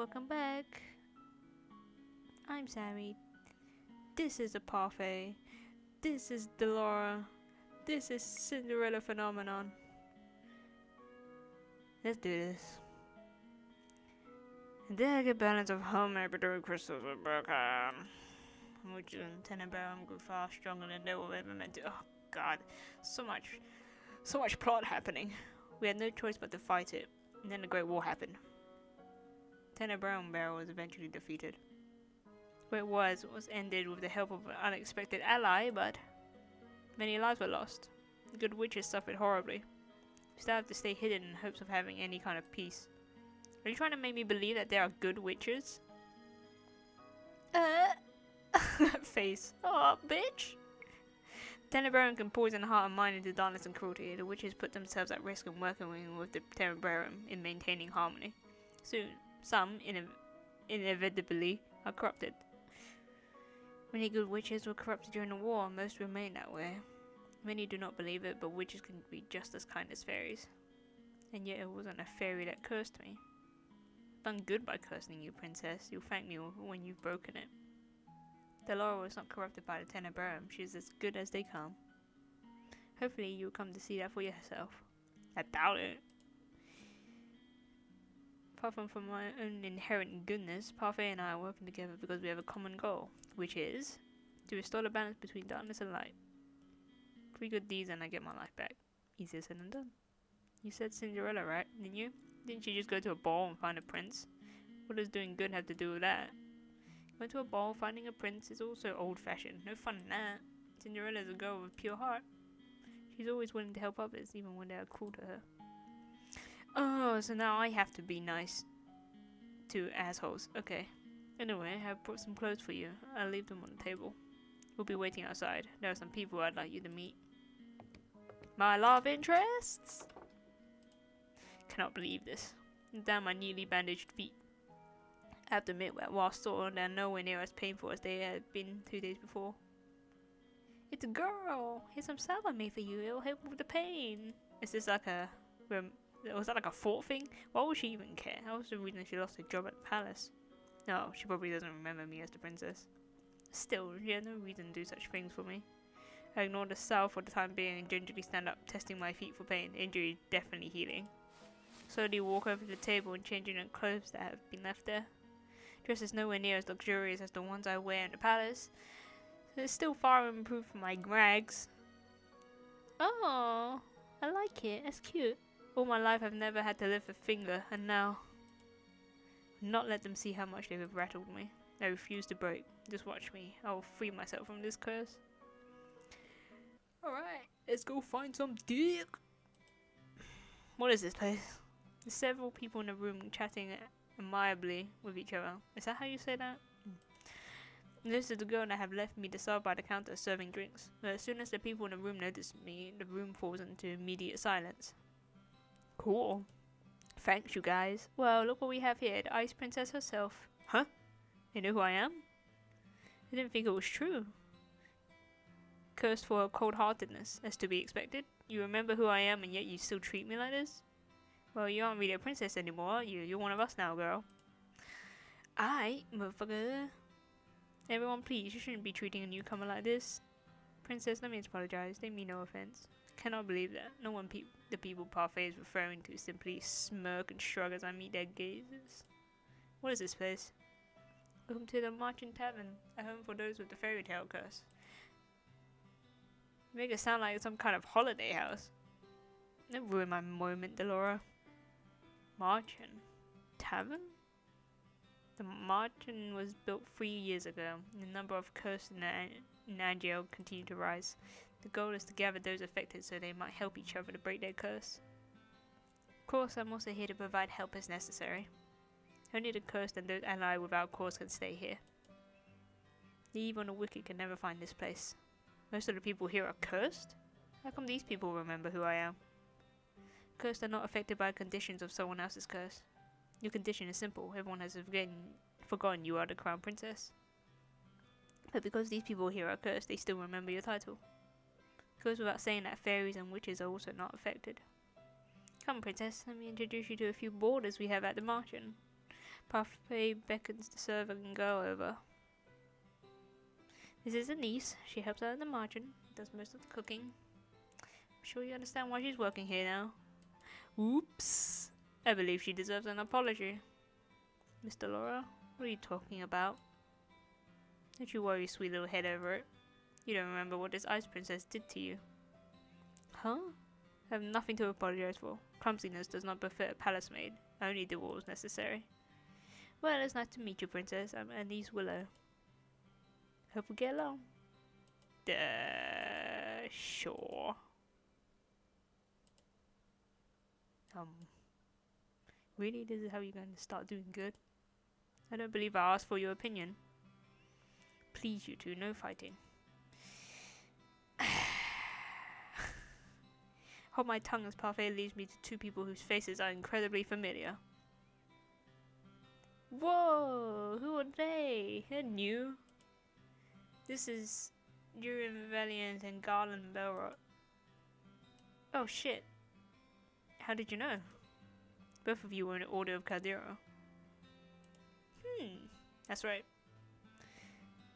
welcome back. I'm Sammy. This is a parfait. This is Delora. This is Cinderella phenomenon. Let's do this. The delicate balance of home epidemic crystals were broken. Which and Tenenbaum grew far stronger than they were ever meant to. Oh god. So much plot happening. We had no choice but to fight it. And then the Great War happened. Tenenbaum Barrel was eventually defeated. What it was ended with the help of an unexpected ally, but many lives were lost. The good witches suffered horribly. We still have to stay hidden in hopes of having any kind of peace. Are you trying to make me believe that there are good witches? That face. Oh, bitch! Tenenbaum can poison the heart and mind into darkness and cruelty. The witches put themselves at risk in working with the Tenenbaum in maintaining harmony. Soon, some, inevitably, are corrupted. Many good witches were corrupted during the war, and most remain that way. Many do not believe it, but witches can be just as kind as fairies. And yet it wasn't a fairy that cursed me. I've done good by cursing you, princess. You'll thank me when you've broken it. Delora was not corrupted by the Tenenbaum. She is as good as they come. Hopefully you'll come to see that for yourself. I doubt it. Apart from my own inherent goodness, Parfait and I are working together because we have a common goal, which is to restore the balance between darkness and light. 3 good deeds and I get my life back. Easier said than done. You said Cinderella, right? Didn't you? Didn't she just go to a ball and find a prince? What does doing good have to do with that? Going to a ball, finding a prince is also old-fashioned. No fun in that. Cinderella is a girl with pure heart. She's always willing to help others, even when they are cruel to her. Oh, so now I have to be nice to assholes. Okay. Anyway, I've brought some clothes for you. I'll leave them on the table. We'll be waiting outside. There are some people I'd like you to meet. My love interests? Cannot believe this. Down my neatly bandaged feet. I have to admit that while sore, they're nowhere near as painful as they had been 2 days before. It's a girl! Here's some salve I made for you. It'll help with the pain. Is this like a... was that like a thought thing? Why would she even care? That was the reason she lost her job at the palace. No, she probably doesn't remember me as the princess. Still, she had no reason to do such things for me. I ignored the salve for the time being and gingerly stand up, testing my feet for pain. The injury is definitely healing. Slowly walk over to the table and changing the clothes that have been left there. Dress is nowhere near as luxurious as the ones I wear in the palace. So it's still far improved from my rags. Oh, I like it. That's cute. All my life I've never had to lift a finger, and now... Not let them see how much they've rattled me. I refuse to break. Just watch me. I will free myself from this curse. Alright, let's go find some dick. What is this place? There's several people in the room chatting amiably with each other. Is that how you say that? This is the girl that have left me to serve by the counter serving drinks. But as soon as the people in the room notice me, the room falls into immediate silence. Cool. Thanks, you guys. Well, look what we have here. The Ice Princess herself. Huh? You know who I am? I didn't think it was true. Cursed for cold-heartedness, as to be expected. You remember who I am and yet you still treat me like this? Well, you aren't really a princess anymore, are you? You're one of us now, girl. Aight, motherfucker. Everyone, please, you shouldn't be treating a newcomer like this. Princess, let me apologize. They mean no offense. Cannot believe that. No one the people Parfait is referring to simply smirk and shrug as I meet their gazes. What is this place? Welcome to the Marching Tavern, a home for those with the fairy tale curse. You make it sound like some kind of holiday house. Don't ruin my moment, Delora. Marching Tavern? The Marching was built 3 years ago, and the number of cursed in Angel continued to rise. The goal is to gather those affected so they might help each other to break their curse. Of course, I'm also here to provide help as necessary. Only the cursed and those allied without cause can stay here. The evil and the wicked can never find this place. Most of the people here are cursed? How come these people remember who I am? Cursed are not affected by conditions of someone else's curse. Your condition is simple. Everyone has forgotten you are the crown princess. But because these people here are cursed, they still remember your title. It goes without saying that fairies and witches are also not affected. Come, princess, let me introduce you to a few boarders we have at the Marching. Parfait beckons the servant girl over. This is a niece. She helps out in the margin, does most of the cooking. I'm sure you understand why she's working here now. Oops. I believe she deserves an apology. Mr. Laura, what are you talking about? Don't you worry, sweet little head over it. You don't remember what this ice princess did to you. Huh? I have nothing to apologize for. Clumsiness does not befit a palace maid. I only did what was necessary. Well, it's nice to meet you, princess. I'm Anise Willow. Hope we get along. Sure. Really? This is how you're going to start doing good? I don't believe I asked for your opinion. Please, you two, no fighting. Hold my tongue as Parfait leads me to two people whose faces are incredibly familiar. Whoa! Who are they? They're new. This is Durian Valiant and Garland Belrot. Oh shit. How did you know? Both of you were in the Order of Caldera. That's right.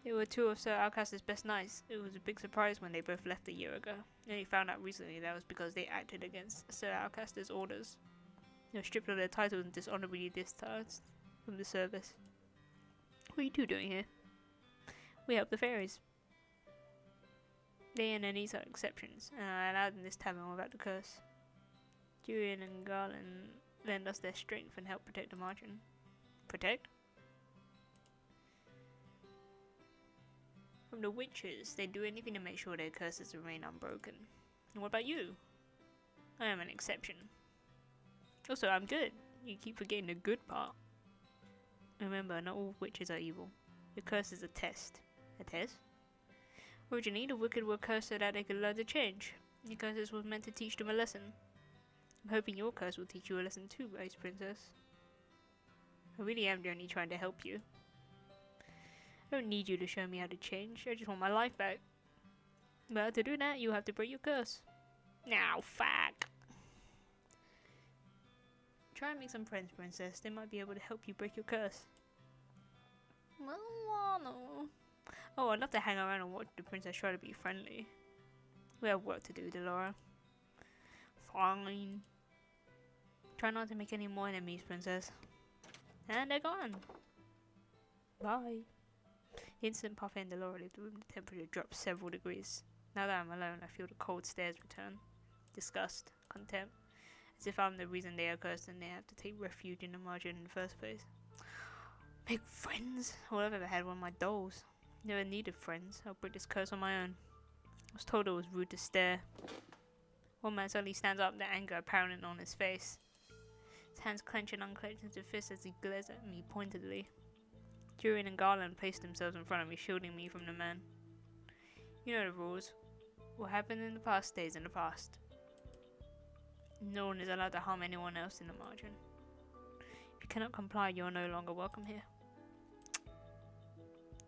They were two of Sir Alcaster's best knights. It was a big surprise when they both left a year ago. I only found out recently that was because they acted against Sir Alcaster's orders. They were stripped of their titles and dishonorably discharged from the service. What are you two doing here? We help the fairies. They and Anise are exceptions, and I allowed in this tavern without the curse. Durian and Garland lend us their strength and help protect the margin. Protect? From the witches, they do anything to make sure their curses remain unbroken. And what about you? I am an exception. Also, I'm good. You keep forgetting the good part. Remember, not all witches are evil. The curse is a test. A test? Originally, the wicked were cursed so that they could learn to change. The curse was meant to teach them a lesson. I'm hoping your curse will teach you a lesson too, Ice Princess. I really am only trying to help you. I don't need you to show me how to change, I just want my life back. But to do that, you have to break your curse. Now, fuck! Try and make some friends, Princess. They might be able to help you break your curse. I don't wanna. Oh, I'd love to hang around and watch the princess try to be friendly. We have work to do, Delora. Fine. Try not to make any more enemies, Princess. And they're gone. Bye. The instant Parfait and Delora leave the room, the temperature drops several degrees. Now that I'm alone, I feel the cold stares return. Disgust, contempt, as if I'm the reason they are cursed and they have to take refuge in the margin in the first place. Make friends? All I've ever had were my dolls. Never needed friends. I'll break this curse on my own. I was told it was rude to stare. One man suddenly stands up, the anger apparent on his face. His hands clench and unclench into fists as he glares at me pointedly. Durian and Garland placed themselves in front of me, shielding me from the man. You know the rules. What happened in the past stays in the past. No one is allowed to harm anyone else in the margin. If you cannot comply, you are no longer welcome here.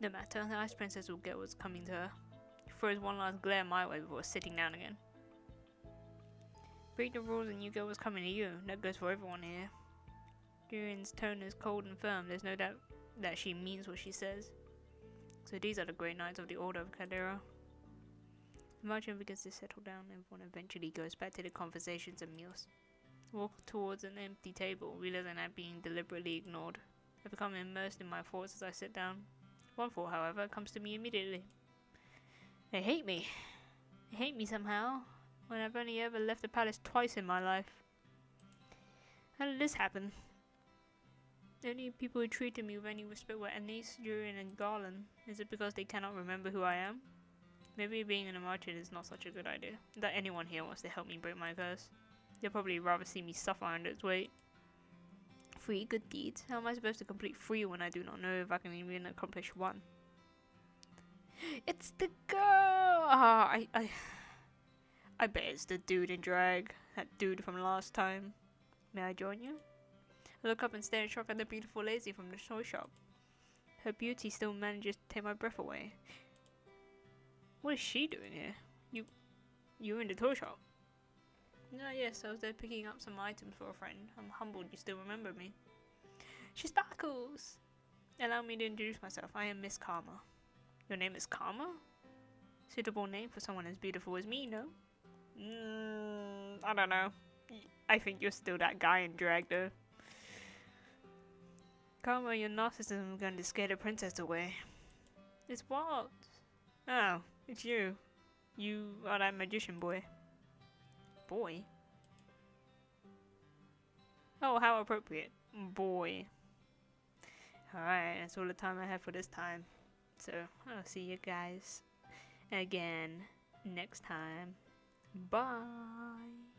No matter, the Ice Princess will get what's coming to her. She throws one last glare my way before sitting down again. Break the rules and you get what's coming to you. That goes for everyone here. Durian's tone is cold and firm. There's no doubt that she means what she says. So these are the great knights of the Order of Caldera. The margin begins to settle down. Everyone eventually goes back to their conversations and meals. I walk towards an empty table, realizing I'm being deliberately ignored. I become immersed in my thoughts as I sit down. One thought, however, comes to me immediately. They hate me. They hate me somehow, when I've only ever left the palace twice in my life. How did this happen? The only people who treated me with any respect were Anise, Durian, and Garland. Is it because they cannot remember who I am? Maybe being in a margin is not such a good idea. That anyone here wants to help me break my curse. They'll probably rather see me suffer under its weight. 3 good deeds? How am I supposed to complete 3 when I do not know if I can even accomplish 1? It's the girl! I bet it's the dude in drag. That dude from last time. May I join you? I look up and stare in shock at the beautiful lady from the toy shop. Her beauty still manages to take my breath away. What is she doing here? You were in the toy shop? Yes, I was there picking up some items for a friend. I'm humbled you still remember me. She sparkles! Allow me to introduce myself. I am Miss Karma. Your name is Karma? Suitable name for someone as beautiful as me, no? I don't know. I think you're still that guy in drag, though. Karma, your narcissism is going to scare the princess away. It's what? Oh, it's you. You are that magician boy. Boy? Oh, how appropriate. Boy. Alright, that's all the time I have for this time. So, I'll see you guys again next time. Bye!